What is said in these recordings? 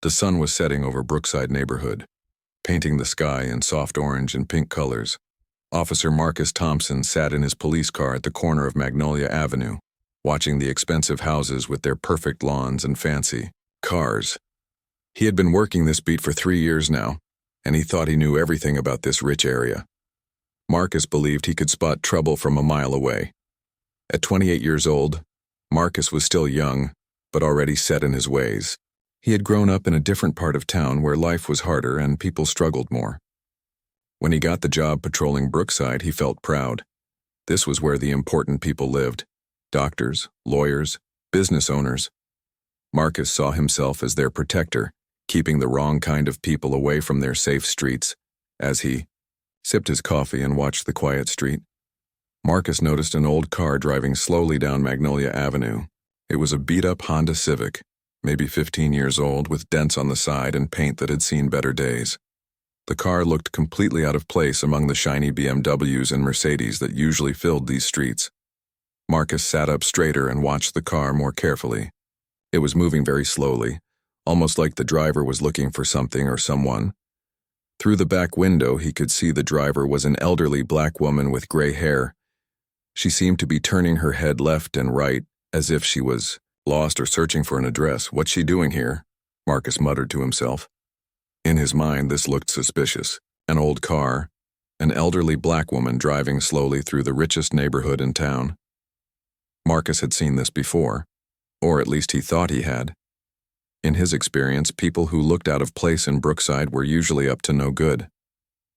The sun was setting over Brookside neighborhood, painting the sky in soft orange and pink colors. Officer Marcus Thompson sat in his police car at the corner of Magnolia Avenue, watching the expensive houses with their perfect lawns and fancy cars. He had been working this beat for 3 years now, and he thought he knew everything about this rich area. Marcus believed he could spot trouble from a mile away. At 28 years old, Marcus was still young, but already set in his ways. He had grown up in a different part of town where life was harder and people struggled more. When he got the job patrolling Brookside, he felt proud. This was where the important people lived: doctors, lawyers, business owners. Marcus saw himself as their protector, keeping the wrong kind of people away from their safe streets. As he sipped his coffee and watched the quiet street, Marcus noticed an old car driving slowly down Magnolia Avenue. It was a beat-up Honda Civic, maybe 15 years old, with dents on the side and paint that had seen better days. The car looked completely out of place among the shiny BMWs and Mercedes that usually filled these streets. Marcus sat up straighter and watched the car more carefully. It was moving very slowly, almost like the driver was looking for something or someone. Through the back window, he could see the driver was an elderly black woman with gray hair. She seemed to be turning her head left and right, as if she was lost or searching for an address. "What's she doing here?" Marcus muttered to himself. In his mind, this looked suspicious. An old car, an elderly black woman driving slowly through the richest neighborhood in town. Marcus had seen this before, or at least he thought he had. In his experience, people who looked out of place in Brookside were usually up to no good.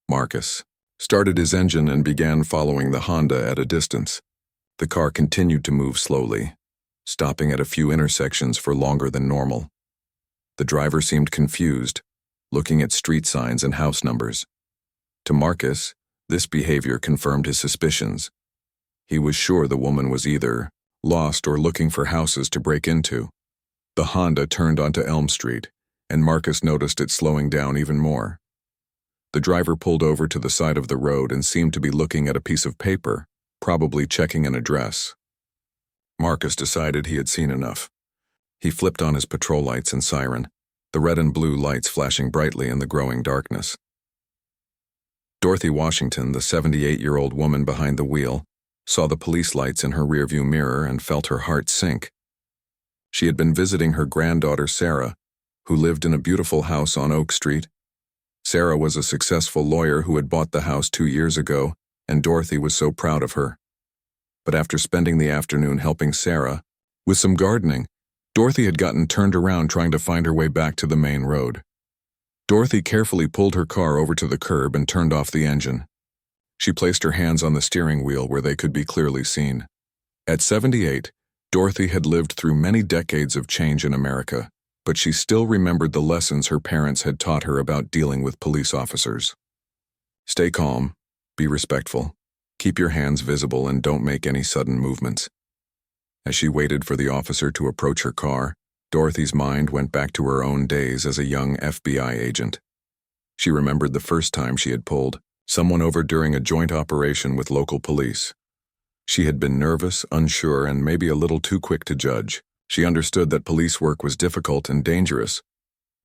Marcus started his engine and began following the Honda at a distance. The car continued to move slowly, stopping at a few intersections for longer than normal. The driver seemed confused, looking at street signs and house numbers. To Marcus, this behavior confirmed his suspicions. He was sure the woman was either lost or looking for houses to break into. The Honda turned onto Elm Street, and Marcus noticed it slowing down even more. The driver pulled over to the side of the road and seemed to be looking at a piece of paper, probably checking an address. Marcus decided he had seen enough. He flipped on his patrol lights and siren, the red and blue lights flashing brightly in the growing darkness. Dorothy Washington, the 78-year-old woman behind the wheel, saw the police lights in her rearview mirror and felt her heart sink. She had been visiting her granddaughter Sarah, who lived in a beautiful house on Oak Street. Sarah was a successful lawyer who had bought the house 2 years ago, and Dorothy was so proud of her. But after spending the afternoon helping Sarah with some gardening, Dorothy had gotten turned around trying to find her way back to the main road. Dorothy carefully pulled her car over to the curb and turned off the engine. She placed her hands on the steering wheel where they could be clearly seen. At 78, Dorothy had lived through many decades of change in America, but she still remembered the lessons her parents had taught her about dealing with police officers. Stay calm, be respectful, keep your hands visible, and don't make any sudden movements. As she waited for the officer to approach her car, Dorothy's mind went back to her own days as a young FBI agent. She remembered the first time she had pulled someone over during a joint operation with local police. She had been nervous, unsure, and maybe a little too quick to judge. She understood that police work was difficult and dangerous,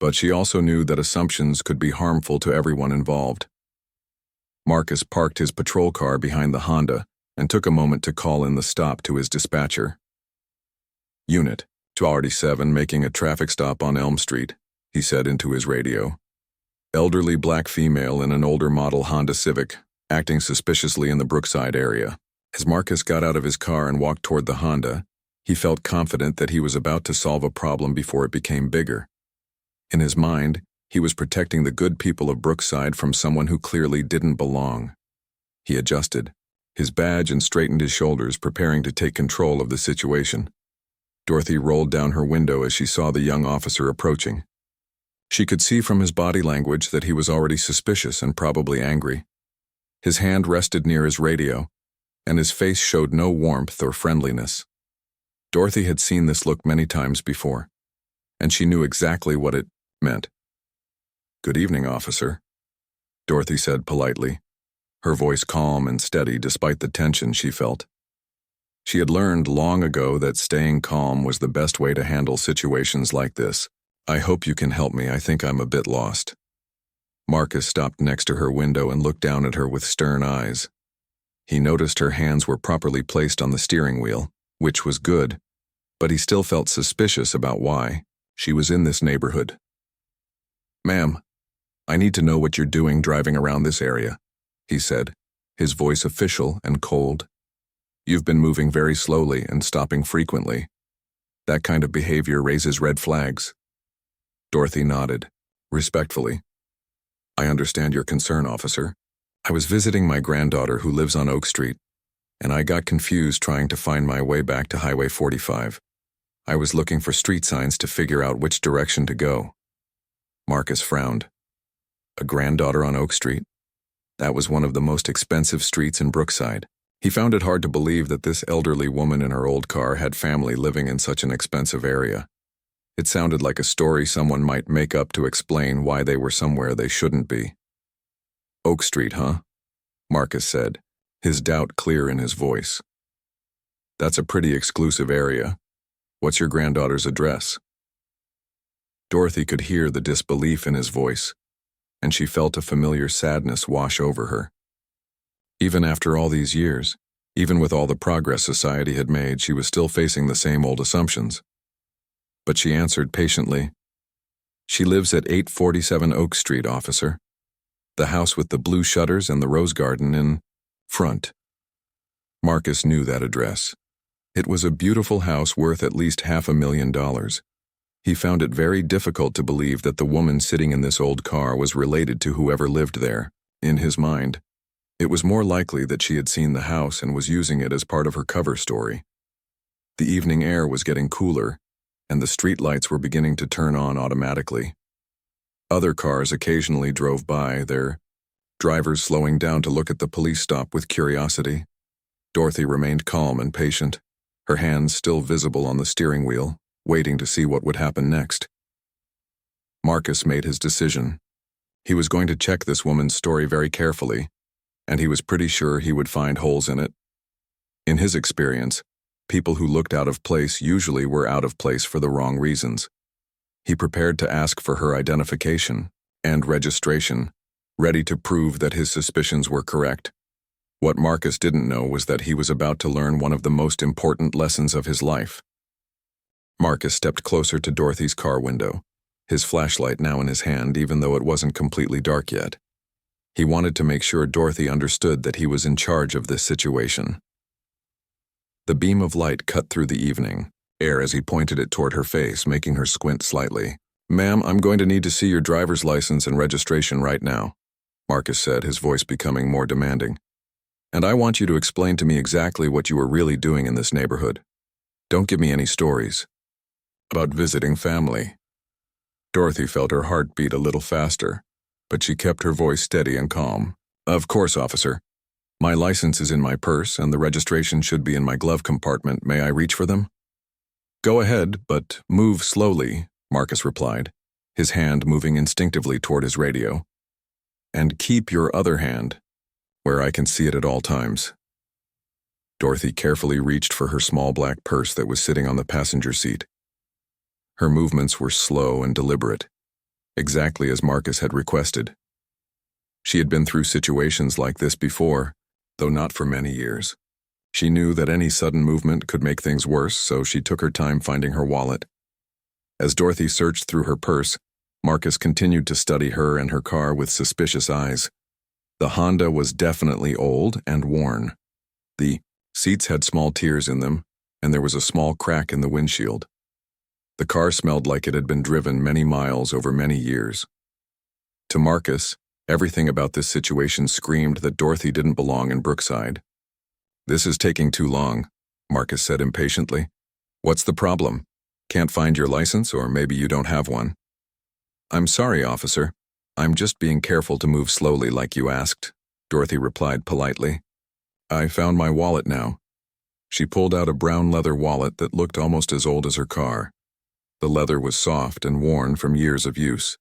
but she also knew that assumptions could be harmful to everyone involved. Marcus parked his patrol car behind the Honda and took a moment to call in the stop to his dispatcher. "Unit 247 making a traffic stop on Elm Street," he said into his radio. "Elderly black female in an older model Honda Civic, acting suspiciously in the Brookside area." As Marcus got out of his car and walked toward the Honda, he felt confident that he was about to solve a problem before it became bigger. In his mind, he was protecting the good people of Brookside from someone who clearly didn't belong. He adjusted his badge and straightened his shoulders, preparing to take control of the situation. Dorothy rolled down her window as she saw the young officer approaching. She could see from his body language that he was already suspicious and probably angry. His hand rested near his radio, and his face showed no warmth or friendliness. Dorothy had seen this look many times before, and she knew exactly what it meant. "Good evening, officer," Dorothy said politely, her voice calm and steady despite the tension she felt. She had learned long ago that staying calm was the best way to handle situations like this. I hope you can help me. I think I'm a bit lost. Marcus stopped next to her window and looked down at her with stern eyes. He noticed her hands were properly placed on the steering wheel, which was good, but he still felt suspicious about why she was in this neighborhood. "Ma'am, I need to know what you're doing driving around this area," he said, his voice official and cold. "You've been moving very slowly and stopping frequently. That kind of behavior raises red flags." Dorothy nodded, respectfully. "I understand your concern, officer. I was visiting my granddaughter who lives on Oak Street, and I got confused trying to find my way back to Highway 45. I was looking for street signs to figure out which direction to go." Marcus frowned. A granddaughter on Oak Street? That was one of the most expensive streets in Brookside. He found it hard to believe that this elderly woman in her old car had family living in such an expensive area. It sounded like a story someone might make up to explain why they were somewhere they shouldn't be. "Oak Street, huh?" Marcus said, his doubt clear in his voice. "That's a pretty exclusive area. What's your granddaughter's address?" Dorothy could hear the disbelief in his voice, and she felt a familiar sadness wash over her. Even after all these years, even with all the progress society had made, she was still facing the same old assumptions. But she answered patiently, "She lives at 847 Oak Street, officer. The house with the blue shutters and the rose garden in front." Marcus knew that address. It was a beautiful house worth at least $500,000. He found it very difficult to believe that the woman sitting in this old car was related to whoever lived there. In his mind, it was more likely that she had seen the house and was using it as part of her cover story. The evening air was getting cooler, and the street lights were beginning to turn on automatically. Other cars occasionally drove by, their drivers slowing down to look at the police stop with curiosity. Dorothy remained calm and patient, her hands still visible on the steering wheel, waiting to see what would happen next. Marcus made his decision. He was going to check this woman's story very carefully, and he was pretty sure he would find holes in it. In his experience, people who looked out of place usually were out of place for the wrong reasons. He prepared to ask for her identification and registration, ready to prove that his suspicions were correct. What Marcus didn't know was that he was about to learn one of the most important lessons of his life. Marcus stepped closer to Dorothy's car window, his flashlight now in his hand even though it wasn't completely dark yet. He wanted to make sure Dorothy understood that he was in charge of this situation. The beam of light cut through the evening air as he pointed it toward her face, making her squint slightly. "Ma'am, I'm going to need to see your driver's license and registration right now," Marcus said, his voice becoming more demanding. "And I want you to explain to me exactly what you were really doing in this neighborhood. Don't give me any stories about visiting family." Dorothy felt her heart beat a little faster, but she kept her voice steady and calm. "Of course, officer. My license is in my purse and the registration should be in my glove compartment. May I reach for them?" "Go ahead, but move slowly," Marcus replied, his hand moving instinctively toward his radio. "And keep your other hand where I can see it at all times." Dorothy carefully reached for her small black purse that was sitting on the passenger seat. Her movements were slow and deliberate, exactly as Marcus had requested. She had been through situations like this before, though not for many years. She knew that any sudden movement could make things worse, so she took her time finding her wallet. As Dorothy searched through her purse, Marcus continued to study her and her car with suspicious eyes. The Honda was definitely old and worn. The seats had small tears in them, and there was a small crack in the windshield. The car smelled like it had been driven many miles over many years. To Marcus, everything about this situation screamed that Dorothy didn't belong in Brookside. "This is taking too long," Marcus said impatiently. "What's the problem? Can't find your license, or maybe you don't have one?" "I'm sorry, officer. I'm just being careful to move slowly like you asked," Dorothy replied politely. "I found my wallet now." She pulled out a brown leather wallet that looked almost as old as her car. The leather was soft and worn from years of use.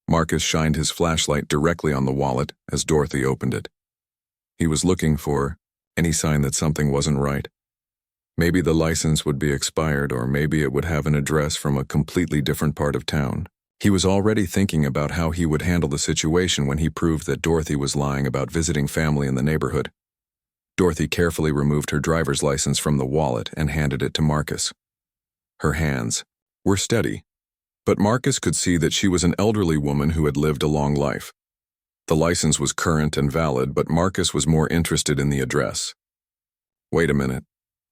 Marcus shined his flashlight directly on the wallet as Dorothy opened it. He was looking for any sign that something wasn't right. Maybe the license would be expired, or maybe it would have an address from a completely different part of town. He was already thinking about how he would handle the situation when he proved that Dorothy was lying about visiting family in the neighborhood. Dorothy carefully removed her driver's license from the wallet and handed it to Marcus. Her hands were steady, but Marcus could see that she was an elderly woman who had lived a long life. The license was current and valid, but Marcus was more interested in the address. "Wait a minute,"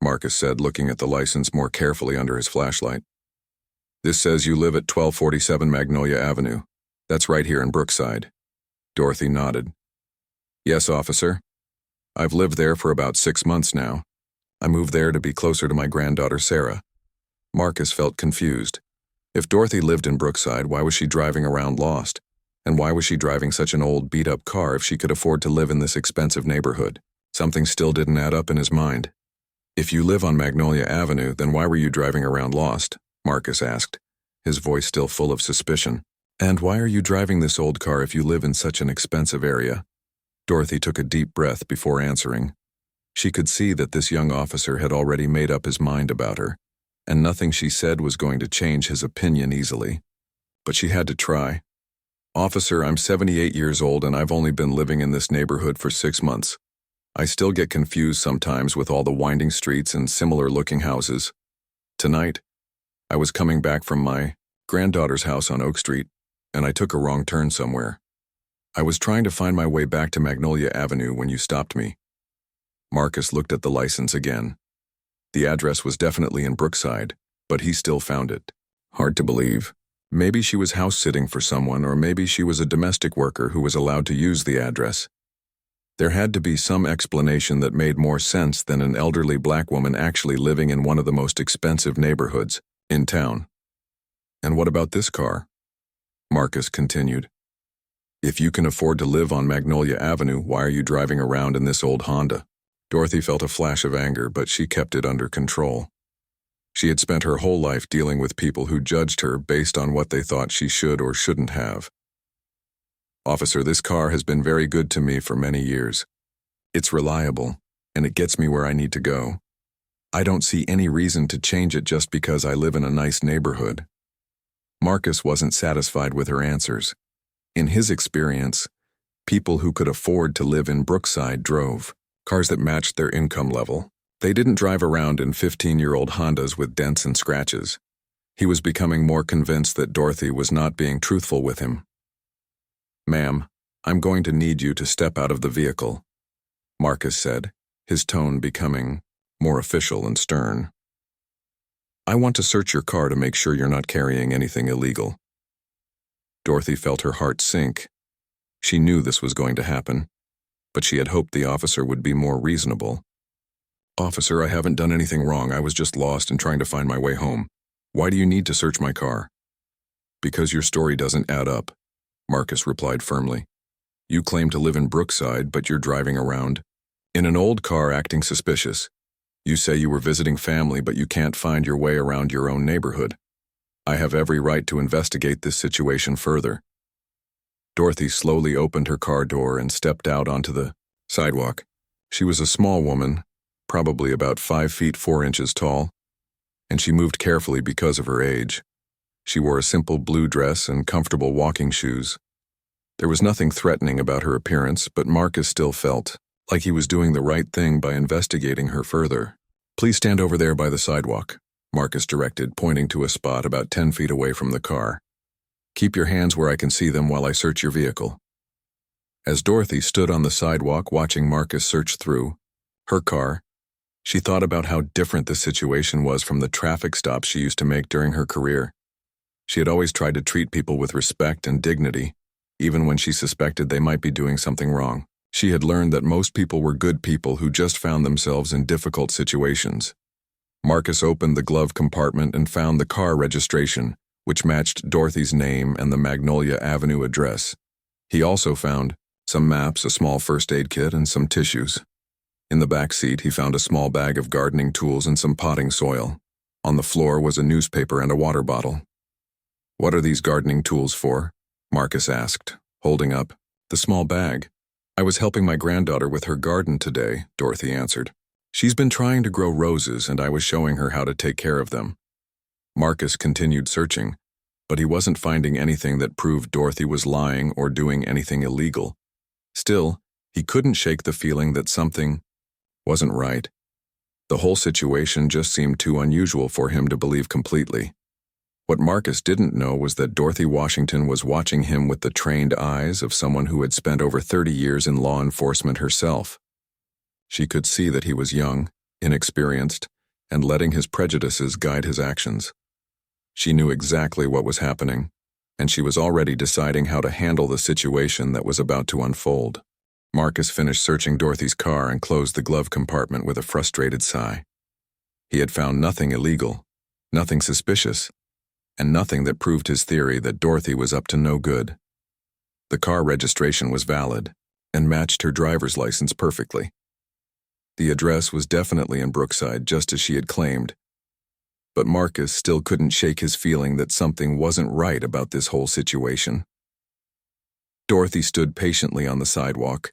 Marcus said, looking at the license more carefully under his flashlight. "This says you live at 1247 Magnolia Avenue. That's right here in Brookside." Dorothy nodded. "Yes, officer. I've lived there for about 6 months now. I moved there to be closer to my granddaughter, Sarah." Marcus felt confused. If Dorothy lived in Brookside, why was she driving around lost? And why was she driving such an old, beat-up car if she could afford to live in this expensive neighborhood? Something still didn't add up in his mind. "If you live on Magnolia Avenue, then why were you driving around lost?" Marcus asked, his voice still full of suspicion. "And why are you driving this old car if you live in such an expensive area?" Dorothy took a deep breath before answering. She could see that this young officer had already made up his mind about her, and nothing she said was going to change his opinion easily. But she had to try. "Officer, I'm 78 years old and I've only been living in this neighborhood for 6 months. I still get confused sometimes with all the winding streets and similar-looking houses. Tonight, I was coming back from my granddaughter's house on Oak Street, and I took a wrong turn somewhere. I was trying to find my way back to Magnolia Avenue when you stopped me." Marcus looked at the license again. The address was definitely in Brookside, but he still found it. Hard to believe. Maybe she was house-sitting for someone, or maybe she was a domestic worker who was allowed to use the address. There had to be some explanation that made more sense than an elderly black woman actually living in one of the most expensive neighborhoods in town. "And what about this car?" Marcus continued. "If you can afford to live on Magnolia Avenue, why are you driving around in this old Honda?" Dorothy felt a flash of anger, but she kept it under control. She had spent her whole life dealing with people who judged her based on what they thought she should or shouldn't have. "Officer, this car has been very good to me for many years. It's reliable, and it gets me where I need to go. I don't see any reason to change it just because I live in a nice neighborhood." Marcus wasn't satisfied with her answers. In his experience, people who could afford to live in Brookside drove cars that matched their income level. They didn't drive around in 15-year-old Hondas with dents and scratches. He was becoming more convinced that Dorothy was not being truthful with him. "Ma'am, I'm going to need you to step out of the vehicle," Marcus said, his tone becoming more official and stern. "I want to search your car to make sure you're not carrying anything illegal." Dorothy felt her heart sink. She knew this was going to happen, but she had hoped the officer would be more reasonable. "Officer, I haven't done anything wrong. I was just lost and trying to find my way home. Why do you need to search my car?" "Because your story doesn't add up," Marcus replied firmly. "You claim to live in Brookside, but you're driving around in an old car acting suspicious. You say you were visiting family, but you can't find your way around your own neighborhood. I have every right to investigate this situation further." Dorothy slowly opened her car door and stepped out onto the sidewalk. She was a small woman, probably about 5 feet 4 inches tall, and she moved carefully because of her age. She wore a simple blue dress and comfortable walking shoes. There was nothing threatening about her appearance, but Marcus still felt like he was doing the right thing by investigating her further. "Please stand over there by the sidewalk," Marcus directed, pointing to a spot about 10 feet away from the car. "Keep your hands where I can see them while I search your vehicle." As Dorothy stood on the sidewalk watching Marcus search through her car, she thought about how different the situation was from the traffic stops she used to make during her career. She had always tried to treat people with respect and dignity, even when she suspected they might be doing something wrong. She had learned that most people were good people who just found themselves in difficult situations. Marcus opened the glove compartment and found the car registration, which matched Dorothy's name and the Magnolia Avenue address. He also found some maps, a small first aid kit, and some tissues. In the back seat, he found a small bag of gardening tools and some potting soil. On the floor was a newspaper and a water bottle. "What are these gardening tools for?" Marcus asked, holding up the small bag. "I was helping my granddaughter with her garden today," Dorothy answered. She's been trying to grow roses, and I was showing her how to take care of them. Marcus continued searching, but he wasn't finding anything that proved Dorothy was lying or doing anything illegal. Still, he couldn't shake the feeling that something wasn't right. The whole situation just seemed too unusual for him to believe completely. What Marcus didn't know was that Dorothy Washington was watching him with the trained eyes of someone who had spent over 30 years in law enforcement herself. She could see that he was young, inexperienced, and letting his prejudices guide his actions. She knew exactly what was happening, and she was already deciding how to handle the situation that was about to unfold. Marcus finished searching Dorothy's car and closed the glove compartment with a frustrated sigh. He had found nothing illegal, nothing suspicious, and nothing that proved his theory that Dorothy was up to no good. The car registration was valid and matched her driver's license perfectly. The address was definitely in Brookside, just as she had claimed. But Marcus still couldn't shake his feeling that something wasn't right about this whole situation. Dorothy stood patiently on the sidewalk,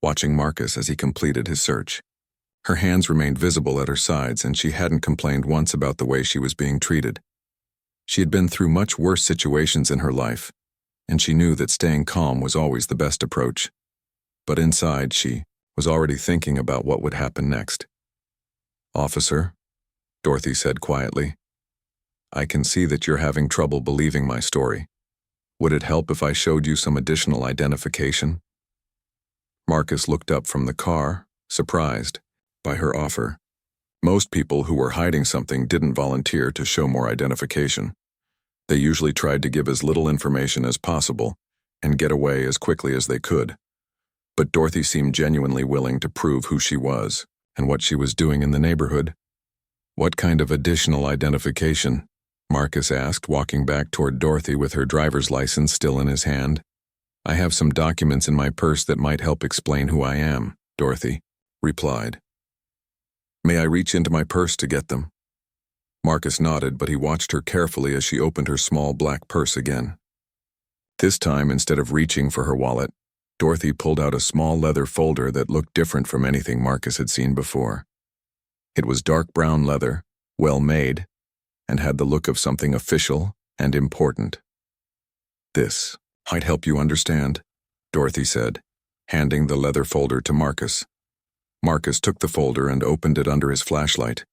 watching Marcus as he completed his search. Her hands remained visible at her sides, and she hadn't complained once about the way she was being treated. She had been through much worse situations in her life, and she knew that staying calm was always the best approach. But inside, she was already thinking about what would happen next. "Officer," Dorothy said quietly, "I can see that you're having trouble believing my story. Would it help if I showed you some additional identification?" Marcus looked up from the car, surprised by her offer. Most people who were hiding something didn't volunteer to show more identification. They usually tried to give as little information as possible and get away as quickly as they could. But Dorothy seemed genuinely willing to prove who she was and what she was doing in the neighborhood. "What kind of additional identification?" Marcus asked, walking back toward Dorothy with her driver's license still in his hand. "I have some documents in my purse that might help explain who I am," Dorothy replied. "May I reach into my purse to get them?" Marcus nodded, but he watched her carefully as she opened her small black purse again. This time, instead of reaching for her wallet, Dorothy pulled out a small leather folder that looked different from anything Marcus had seen before. It was dark brown leather, well made, and had the look of something official and important. "This might help you understand," Dorothy said, handing the leather folder to Marcus. Marcus took the folder and opened it under his flashlight.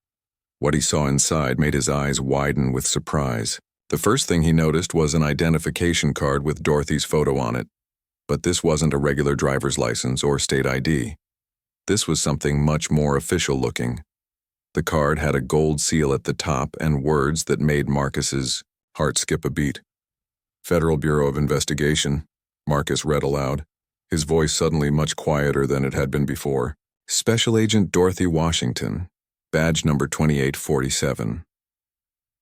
What he saw inside made his eyes widen with surprise. The first thing he noticed was an identification card with Dorothy's photo on it. But this wasn't a regular driver's license or state ID. This was something much more official looking. The card had a gold seal at the top and words that made Marcus's heart skip a beat. "Federal Bureau of Investigation," Marcus read aloud, his voice suddenly much quieter than it had been before. "Special Agent Dorothy Washington, badge number 2847.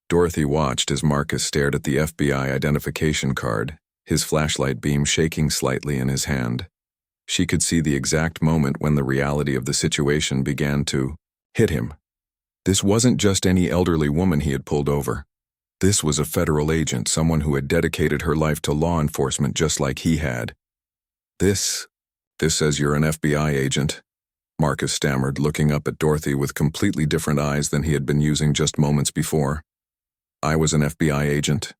Dorothy watched as Marcus stared at the FBI identification card, his flashlight beam shaking slightly in his hand. She could see the exact moment when the reality of the situation began to hit him. This wasn't just any elderly woman he had pulled over. This was a federal agent, someone who had dedicated her life to law enforcement just like he had. This says you're an FBI agent," Marcus stammered, looking up at Dorothy with completely different eyes than he had been using just moments before. "I was an FBI agent,"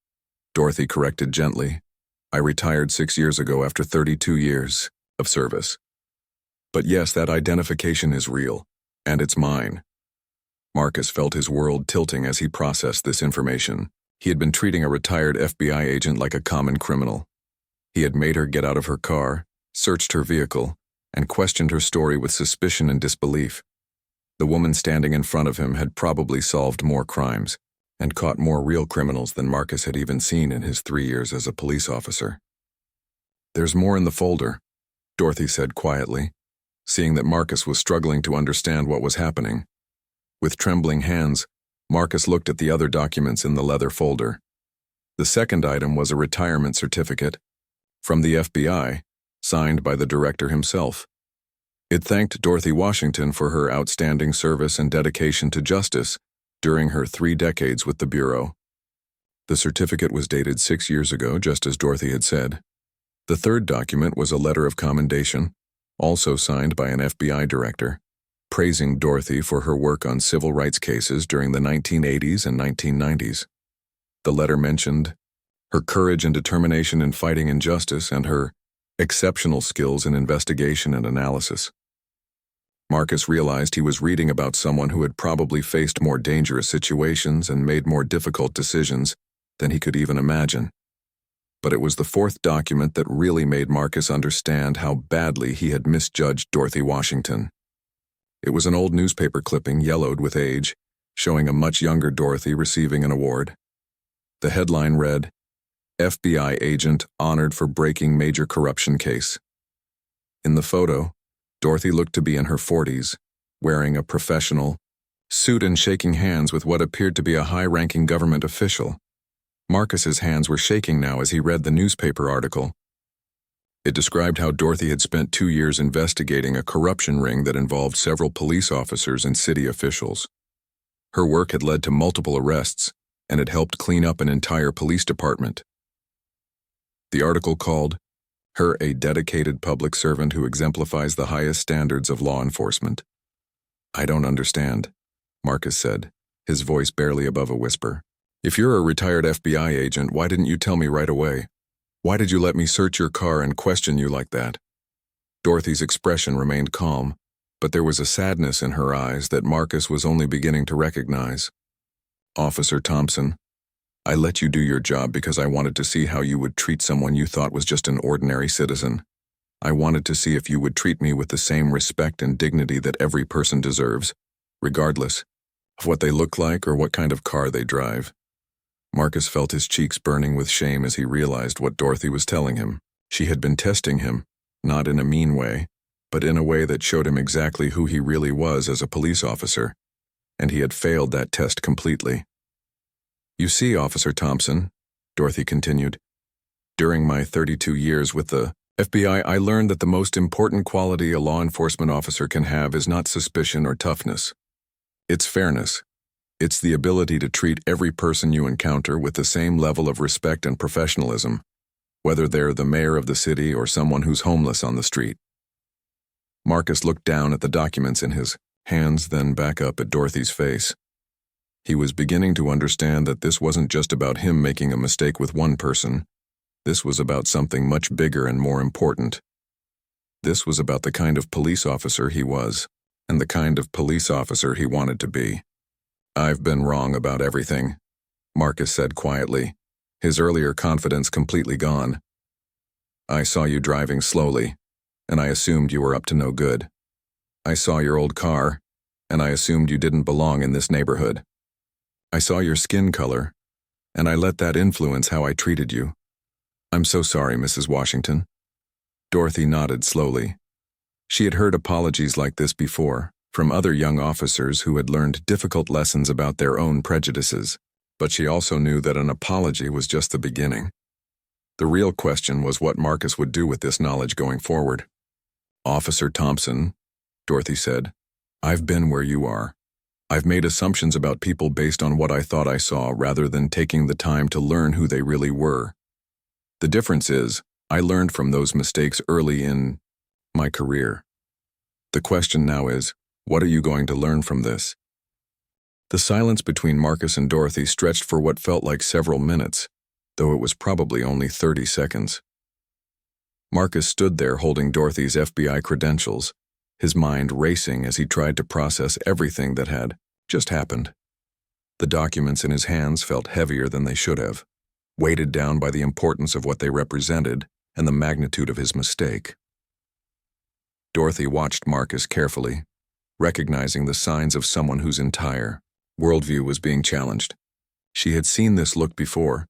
Dorothy corrected gently. "I retired 6 years ago after 32 years of service. But yes, that identification is real, and it's mine." Marcus felt his world tilting as he processed this information. He had been treating a retired FBI agent like a common criminal. He had made her get out of her car, searched her vehicle, and questioned her story with suspicion and disbelief. The woman standing in front of him had probably solved more crimes and caught more real criminals than Marcus had even seen in his 3 years as a police officer. "There's more in the folder," Dorothy said quietly, seeing that Marcus was struggling to understand what was happening. With trembling hands, Marcus looked at the other documents in the leather folder. The second item was a retirement certificate from the FBI, signed by the director himself. It thanked Dorothy Washington for her outstanding service and dedication to justice during her 3 decades with the Bureau. The certificate was dated 6 years ago, just as Dorothy had said. The third document was a letter of commendation, also signed by an FBI director, praising Dorothy for her work on civil rights cases during the 1980s and 1990s. The letter mentioned her courage and determination in fighting injustice and her exceptional skills in investigation and analysis. Marcus realized he was reading about someone who had probably faced more dangerous situations and made more difficult decisions than he could even imagine. But it was the fourth document that really made Marcus understand how badly he had misjudged Dorothy Washington. It was an old newspaper clipping, yellowed with age, showing a much younger Dorothy receiving an award. The headline read, "FBI agent honored for breaking major corruption case." In the photo, Dorothy looked to be in her 40s, wearing a professional suit and shaking hands with what appeared to be a high-ranking government official. Marcus's hands were shaking now as he read the newspaper article. It described how Dorothy had spent 2 years investigating a corruption ring that involved several police officers and city officials. Her work had led to multiple arrests and had helped clean up an entire police department. The article called her a dedicated public servant who exemplifies the highest standards of law enforcement. "I don't understand," Marcus said, his voice barely above a whisper. "If you're a retired FBI agent, why didn't you tell me right away? Why did you let me search your car and question you like that?" Dorothy's expression remained calm, but there was a sadness in her eyes that Marcus was only beginning to recognize. "Officer Thompson, I let you do your job because I wanted to see how you would treat someone you thought was just an ordinary citizen. I wanted to see if you would treat me with the same respect and dignity that every person deserves, regardless of what they look like or what kind of car they drive." Marcus felt his cheeks burning with shame as he realized what Dorothy was telling him. She had been testing him, not in a mean way, but in a way that showed him exactly who he really was as a police officer, and he had failed that test completely. "You see, Officer Thompson," Dorothy continued, "during my 32 years with the FBI, I learned that the most important quality a law enforcement officer can have is not suspicion or toughness. It's fairness. It's the ability to treat every person you encounter with the same level of respect and professionalism, whether they're the mayor of the city or someone who's homeless on the street." Marcus looked down at the documents in his hands, then back up at Dorothy's face. He was beginning to understand that this wasn't just about him making a mistake with one person. This was about something much bigger and more important. This was about the kind of police officer he was, and the kind of police officer he wanted to be. "I've been wrong about everything," Marcus said quietly, his earlier confidence completely gone. "I saw you driving slowly, and I assumed you were up to no good. I saw your old car, and I assumed you didn't belong in this neighborhood. I saw your skin color, and I let that influence how I treated you. I'm so sorry, Mrs. Washington." Dorothy nodded slowly. She had heard apologies like this before, from other young officers who had learned difficult lessons about their own prejudices, but she also knew that an apology was just the beginning. The real question was what Marcus would do with this knowledge going forward. "Officer Thompson," Dorothy said, "I've been where you are. I've made assumptions about people based on what I thought I saw rather than taking the time to learn who they really were. The difference is, I learned from those mistakes early in my career. The question now is, what are you going to learn from this?" The silence between Marcus and Dorothy stretched for what felt like several minutes, though it was probably only 30 seconds. Marcus stood there holding Dorothy's FBI credentials, his mind racing as he tried to process everything that had just happened. The documents in his hands felt heavier than they should have, weighted down by the importance of what they represented and the magnitude of his mistake. Dorothy watched Marcus carefully, recognizing the signs of someone whose entire worldview was being challenged. She had seen this look before,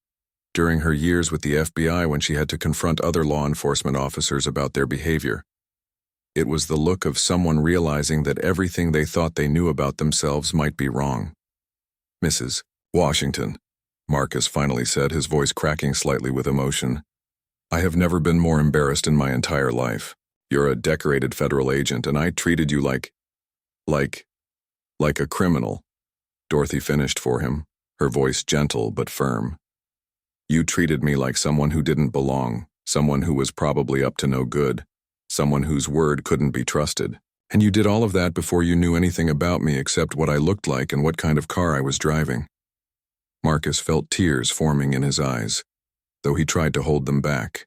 during her years with the FBI when she had to confront other law enforcement officers about their behavior. It was the look of someone realizing that everything they thought they knew about themselves might be wrong. "Mrs. Washington," Marcus finally said, his voice cracking slightly with emotion, "I have never been more embarrassed in my entire life. You're a decorated federal agent, and I treated you like a criminal." Dorothy finished for him, her voice gentle but firm. "You treated me like someone who didn't belong, someone who was probably up to no good, someone whose word couldn't be trusted. And you did all of that before you knew anything about me except what I looked like and what kind of car I was driving. Marcus felt tears forming in his eyes, though he tried to hold them back.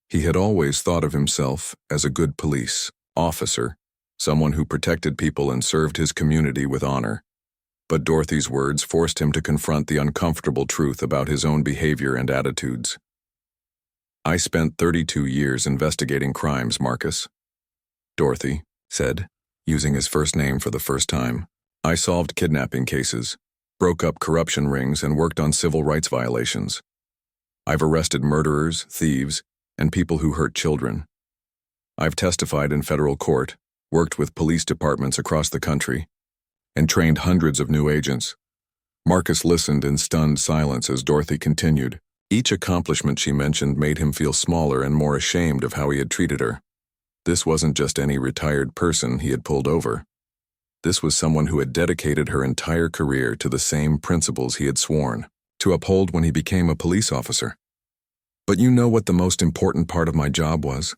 He had always thought of himself as a good police officer, someone who protected people and served his community with honor. But Dorothy's words forced him to confront the uncomfortable truth about his own behavior and attitudes. I spent 32 years investigating crimes, Marcus, Dorothy said, using his first name for the first time. I solved kidnapping cases, broke up corruption rings, and worked on civil rights violations. I've arrested murderers, thieves, and people who hurt children. I've testified in federal court, worked with police departments across the country, and trained hundreds of new agents. Marcus listened in stunned silence as Dorothy continued. Each accomplishment she mentioned made him feel smaller and more ashamed of how he had treated her. This wasn't just any retired person he had pulled over. This was someone who had dedicated her entire career to the same principles he had sworn to uphold when he became a police officer. But you know what the most important part of my job was?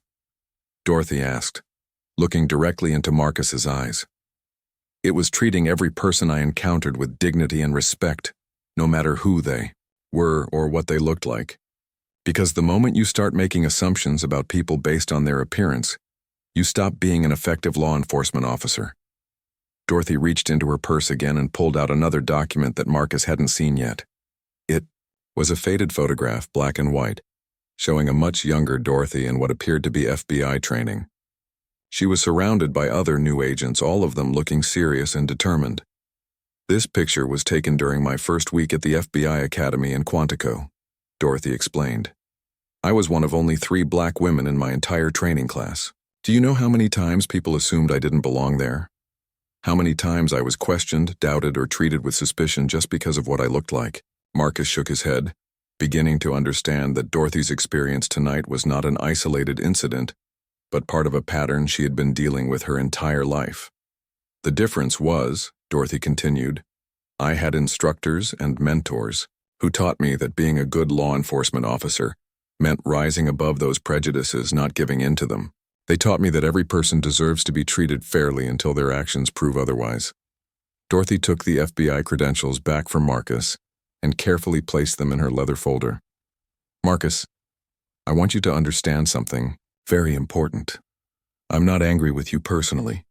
Dorothy asked, looking directly into Marcus's eyes. It was treating every person I encountered with dignity and respect, no matter who they were or what they looked like. Because the moment you start making assumptions about people based on their appearance, you stop being an effective law enforcement officer. Dorothy reached into her purse again and pulled out another document that Marcus hadn't seen yet. It was a faded photograph, black and white, showing a much younger Dorothy in what appeared to be FBI training. She was surrounded by other new agents, all of them looking serious and determined. This picture was taken during my first week at the FBI Academy in Quantico, Dorothy explained. I was one of only 3 black women in my entire training class. Do you know how many times people assumed I didn't belong there? How many times I was questioned, doubted, or treated with suspicion just because of what I looked like? Marcus shook his head, beginning to understand that Dorothy's experience tonight was not an isolated incident, but part of a pattern she had been dealing with her entire life. The difference was, Dorothy continued, I had instructors and mentors who taught me that being a good law enforcement officer meant rising above those prejudices, not giving in to them. They taught me that every person deserves to be treated fairly until their actions prove otherwise. Dorothy took the FBI credentials back from Marcus and carefully placed them in her leather folder. Marcus, I want you to understand something very important. I'm not angry with you personally.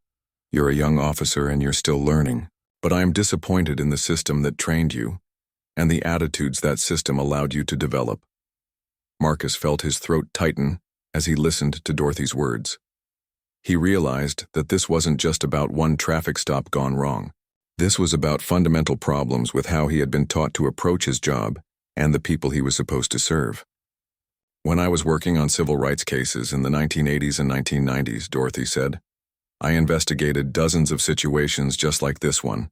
You're a young officer and you're still learning, but I am disappointed in the system that trained you and the attitudes that system allowed you to develop. Marcus felt his throat tighten as he listened to Dorothy's words. He realized that this wasn't just about one traffic stop gone wrong. This was about fundamental problems with how he had been taught to approach his job and the people he was supposed to serve. When I was working on civil rights cases in the 1980s and 1990s, Dorothy said, I investigated dozens of situations just like this one.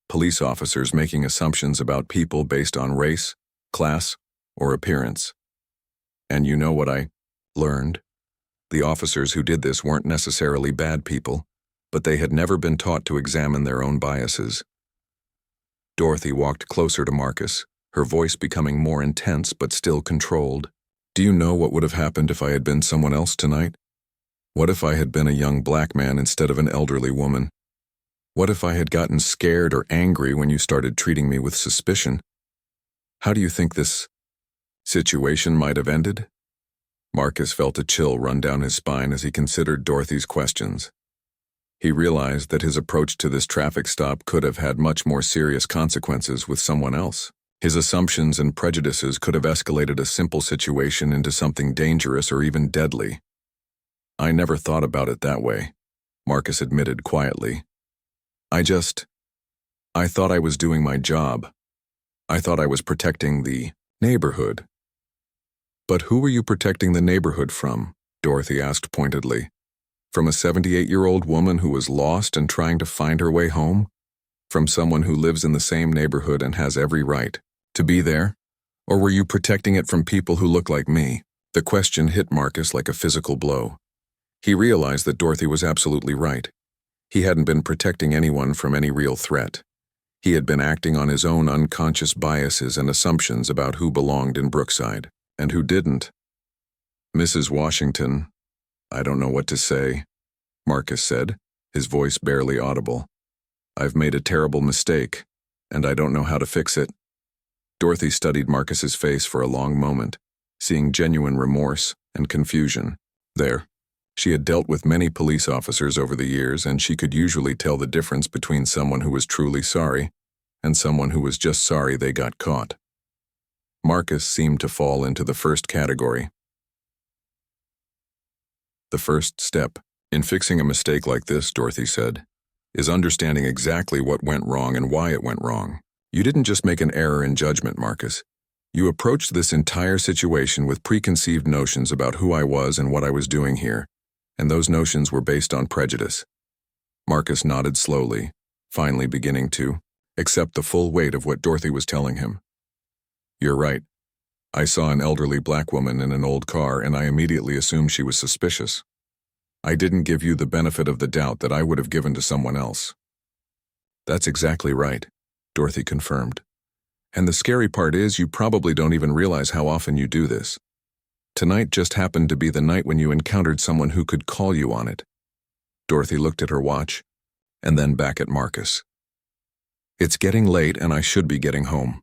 Police officers making assumptions about people based on race, class, or appearance. And you know what I learned? The officers who did this weren't necessarily bad people, but they had never been taught to examine their own biases. Dorothy walked closer to Marcus, her voice becoming more intense but still controlled. Do you know what would have happened if I had been someone else tonight? What if I had been a young black man instead of an elderly woman? What if I had gotten scared or angry when you started treating me with suspicion? How do you think this situation might have ended? Marcus felt a chill run down his spine as he considered Dorothy's questions. He realized that his approach to this traffic stop could have had much more serious consequences with someone else. His assumptions and prejudices could have escalated a simple situation into something dangerous or even deadly. I never thought about it that way, Marcus admitted quietly. I thought I was doing my job. I thought I was protecting the neighborhood. But who were you protecting the neighborhood from? Dorothy asked pointedly. From a 78-year-old woman who was lost and trying to find her way home? From someone who lives in the same neighborhood and has every right to be there? Or were you protecting it from people who look like me? The question hit Marcus like a physical blow. He realized that Dorothy was absolutely right. He hadn't been protecting anyone from any real threat. He had been acting on his own unconscious biases and assumptions about who belonged in Brookside and who didn't. Mrs. Washington, I don't know what to say, Marcus said, his voice barely audible. "I've made a terrible mistake, and I don't know how to fix it." Dorothy studied Marcus's face for a long moment, seeing genuine remorse and confusion. There, she had dealt with many police officers over the years, and she could usually tell the difference between someone who was truly sorry and someone who was just sorry they got caught. Marcus seemed to fall into the first category. "The first step in fixing a mistake like this," Dorothy said, "is understanding exactly what went wrong and why it went wrong. You didn't just make an error in judgment, Marcus. You approached this entire situation with preconceived notions about who I was and what I was doing here, and those notions were based on prejudice." Marcus nodded slowly, finally beginning to accept the full weight of what Dorothy was telling him. "You're right. I saw an elderly black woman in an old car, and I immediately assumed she was suspicious. I didn't give you the benefit of the doubt that I would have given to someone else." "That's exactly right," Dorothy confirmed. "And the scary part is you probably don't even realize how often you do this. Tonight just happened to be the night when you encountered someone who could call you on it." Dorothy looked at her watch, and then back at Marcus. "It's getting late and I should be getting home.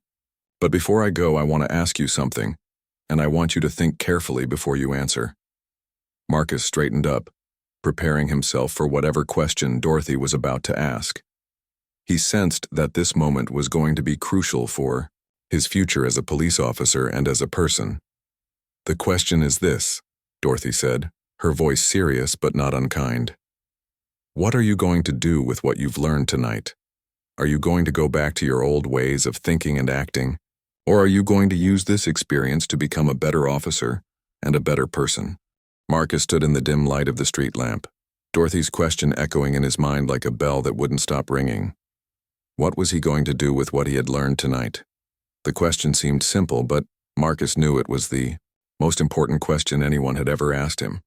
But before I go, I want to ask you something, and I want you to think carefully before you answer." Marcus straightened up, preparing himself for whatever question Dorothy was about to ask. He sensed that this moment was going to be crucial for his future as a police officer and as a person. "The question is this," Dorothy said, her voice serious but not unkind. "What are you going to do with what you've learned tonight? Are you going to go back to your old ways of thinking and acting? Or are you going to use this experience to become a better officer and a better person?" Marcus stood in the dim light of the street lamp, Dorothy's question echoing in his mind like a bell that wouldn't stop ringing. What was he going to do with what he had learned tonight? The question seemed simple, but Marcus knew it was the most important question anyone had ever asked him.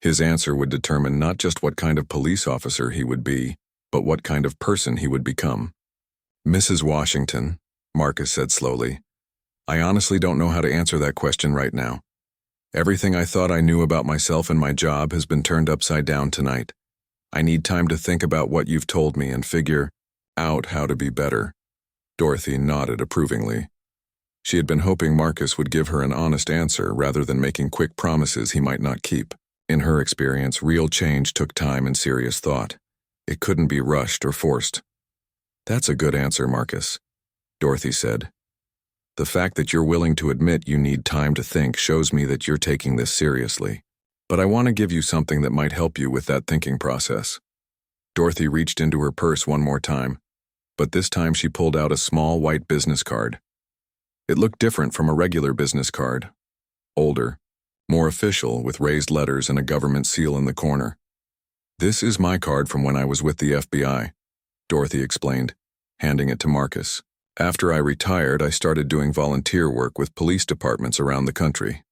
His answer would determine not just what kind of police officer he would be, but what kind of person he would become. "Mrs. Washington," Marcus said slowly, "I honestly don't know how to answer that question right now. Everything I thought I knew about myself and my job has been turned upside down tonight. I need time to think about what you've told me and figure out how to be better." Dorothy nodded approvingly. She had been hoping Marcus would give her an honest answer rather than making quick promises he might not keep. In her experience, real change took time and serious thought. It couldn't be rushed or forced. "That's a good answer, Marcus," Dorothy said. "The fact that you're willing to admit you need time to think shows me that you're taking this seriously. But I want to give you something that might help you with that thinking process." Dorothy reached into her purse one more time, but this time she pulled out a small white business card. It looked different from a regular business card. Older, more official, with raised letters and a government seal in the corner. "This is my card from when I was with the FBI," Dorothy explained, handing it to Marcus. "After I retired, I started doing volunteer work with police departments around the country.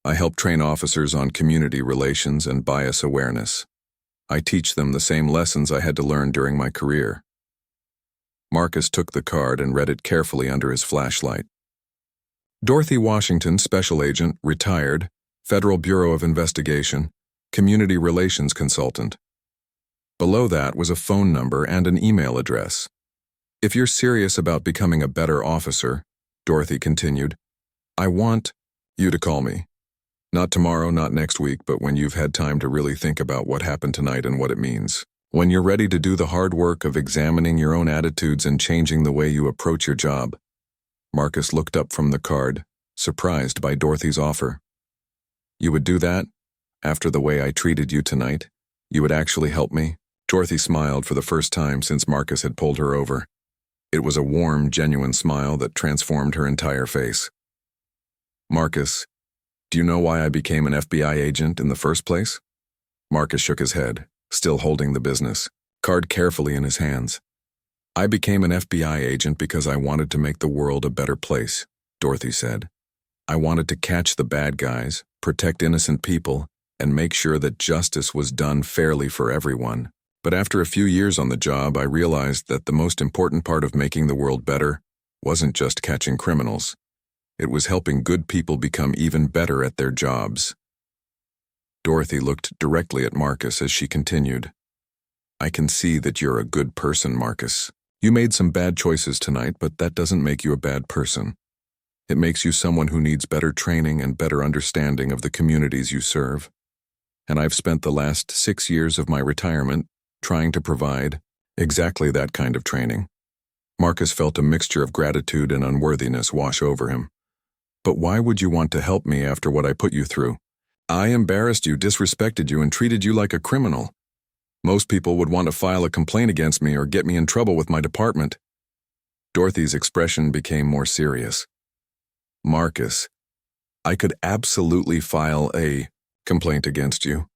I help train officers on community relations and bias awareness. I teach them the same lessons I had to learn during my career." Marcus took the card and read it carefully under his flashlight. "Dorothy Washington, Special Agent, retired, Federal Bureau of Investigation, Community Relations Consultant." Below that was a phone number and an email address. "If you're serious about becoming a better officer," Dorothy continued, "I want you to call me. Not tomorrow, not next week, but when you've had time to really think about what happened tonight and what it means. When you're ready to do the hard work of examining your own attitudes and changing the way you approach your job." Marcus looked up from the card, surprised by Dorothy's offer. "You would do that? After the way I treated you tonight? You would actually help me?" Dorothy smiled for the first time since Marcus had pulled her over. It was a warm, genuine smile that transformed her entire face. "Marcus, do you know why I became an FBI agent in the first place?" Marcus shook his head, still holding the business card carefully in his hands. "I became an FBI agent because I wanted to make the world a better place," Dorothy said. "I wanted to catch the bad guys, protect innocent people, and make sure that justice was done fairly for everyone. But after a few years on the job, I realized that the most important part of making the world better wasn't just catching criminals. It was helping good people become even better at their jobs." Dorothy looked directly at Marcus as she continued. I can see that you're a good person, Marcus. You made some bad choices tonight, but that doesn't make you a bad person. It makes you someone who needs better training and better understanding of the communities you serve. And I've spent the last 6 years of my retirement trying to provide exactly that kind of training. Marcus felt a mixture of gratitude and unworthiness wash over him. But why would you want to help me after what I put you through? I embarrassed you, disrespected you, and treated you like a criminal. Most people would want to file a complaint against me or get me in trouble with my department. Dorothy's expression became more serious. Marcus, I could absolutely file a complaint against you.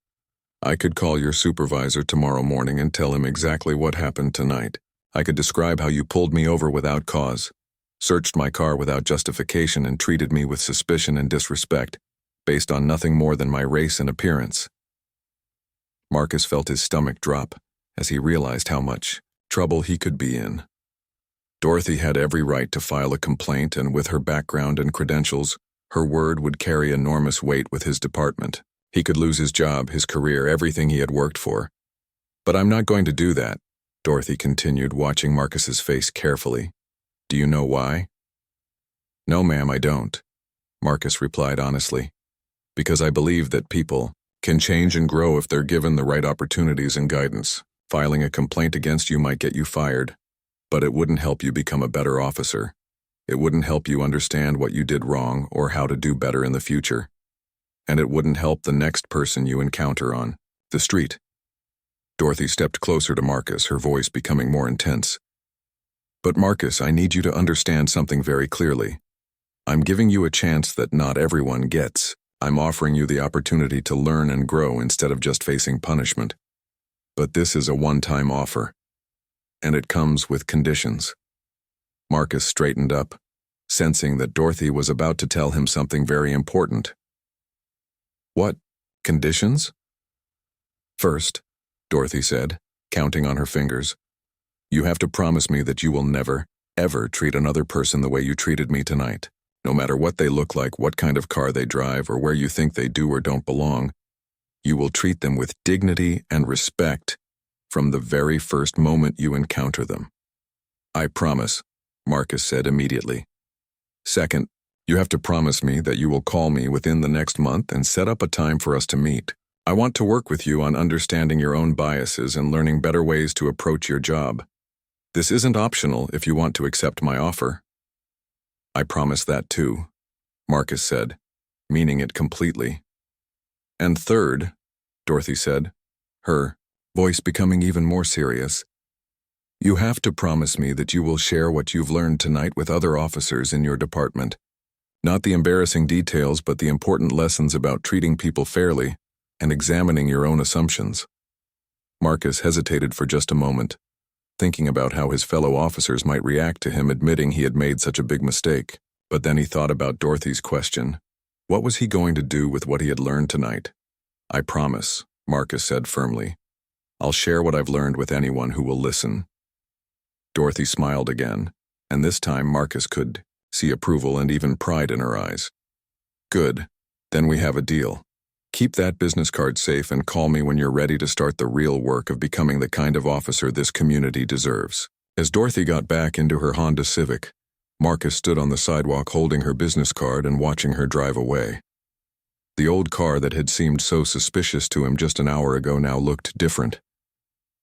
I could call your supervisor tomorrow morning and tell him exactly what happened tonight. I could describe how you pulled me over without cause, searched my car without justification, and treated me with suspicion and disrespect, based on nothing more than my race and appearance. Marcus felt his stomach drop as he realized how much trouble he could be in. Dorothy had every right to file a complaint, and with her background and credentials, her word would carry enormous weight with his department. He could lose his job, his career, everything he had worked for. But I'm not going to do that, Dorothy continued, watching Marcus's face carefully. Do you know why? No, ma'am, I don't, Marcus replied honestly. Because I believe that people can change and grow if they're given the right opportunities and guidance. Filing a complaint against you might get you fired, but it wouldn't help you become a better officer. It wouldn't help you understand what you did wrong or how to do better in the future. And it wouldn't help the next person you encounter on the street. Dorothy stepped closer to Marcus, her voice becoming more intense. But Marcus, I need you to understand something very clearly. I'm giving you a chance that not everyone gets. I'm offering you the opportunity to learn and grow instead of just facing punishment. But this is a one-time offer, and it comes with conditions. Marcus straightened up, sensing that Dorothy was about to tell him something very important. What conditions? First, Dorothy said, counting on her fingers, you have to promise me that you will never, ever treat another person the way you treated me tonight. No matter what they look like, what kind of car they drive, or where you think they do or don't belong, you will treat them with dignity and respect from the very first moment you encounter them. I promise, Marcus said immediately. Second, you have to promise me that you will call me within the next month and set up a time for us to meet. I want to work with you on understanding your own biases and learning better ways to approach your job. This isn't optional if you want to accept my offer. I promise that too, Marcus said, meaning it completely. And third, Dorothy said, her voice becoming even more serious, you have to promise me that you will share what you've learned tonight with other officers in your department. Not the embarrassing details, but the important lessons about treating people fairly and examining your own assumptions. Marcus hesitated for just a moment, thinking about how his fellow officers might react to him admitting he had made such a big mistake. But then he thought about Dorothy's question. What was he going to do with what he had learned tonight? I promise, Marcus said firmly. I'll share what I've learned with anyone who will listen. Dorothy smiled again, and this time Marcus could see approval and even pride in her eyes. Good, then we have a deal. Keep that business card safe and call me when you're ready to start the real work of becoming the kind of officer this community deserves. As Dorothy got back into her Honda Civic, Marcus stood on the sidewalk holding her business card and watching her drive away. The old car that had seemed so suspicious to him just an hour ago now looked different.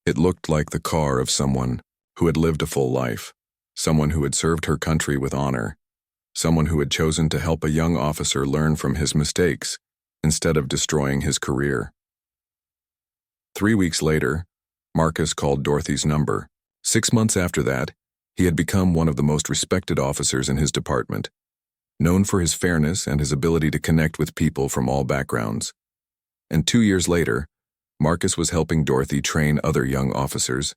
It looked like the car of someone who had lived a full life, someone who had served her country with honor, someone who had chosen to help a young officer learn from his mistakes instead of destroying his career. 3 weeks later, Marcus called Dorothy's number. 6 months after that, he had become one of the most respected officers in his department, known for his fairness and his ability to connect with people from all backgrounds. And 2 years later, Marcus was helping Dorothy train other young officers,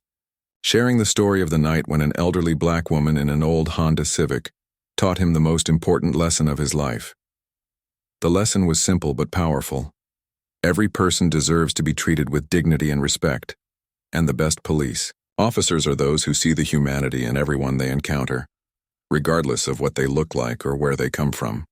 sharing the story of the night when an elderly black woman in an old Honda Civic taught him the most important lesson of his life. The lesson was simple but powerful. Every person deserves to be treated with dignity and respect, and the best police officers are those who see the humanity in everyone they encounter, regardless of what they look like or where they come from.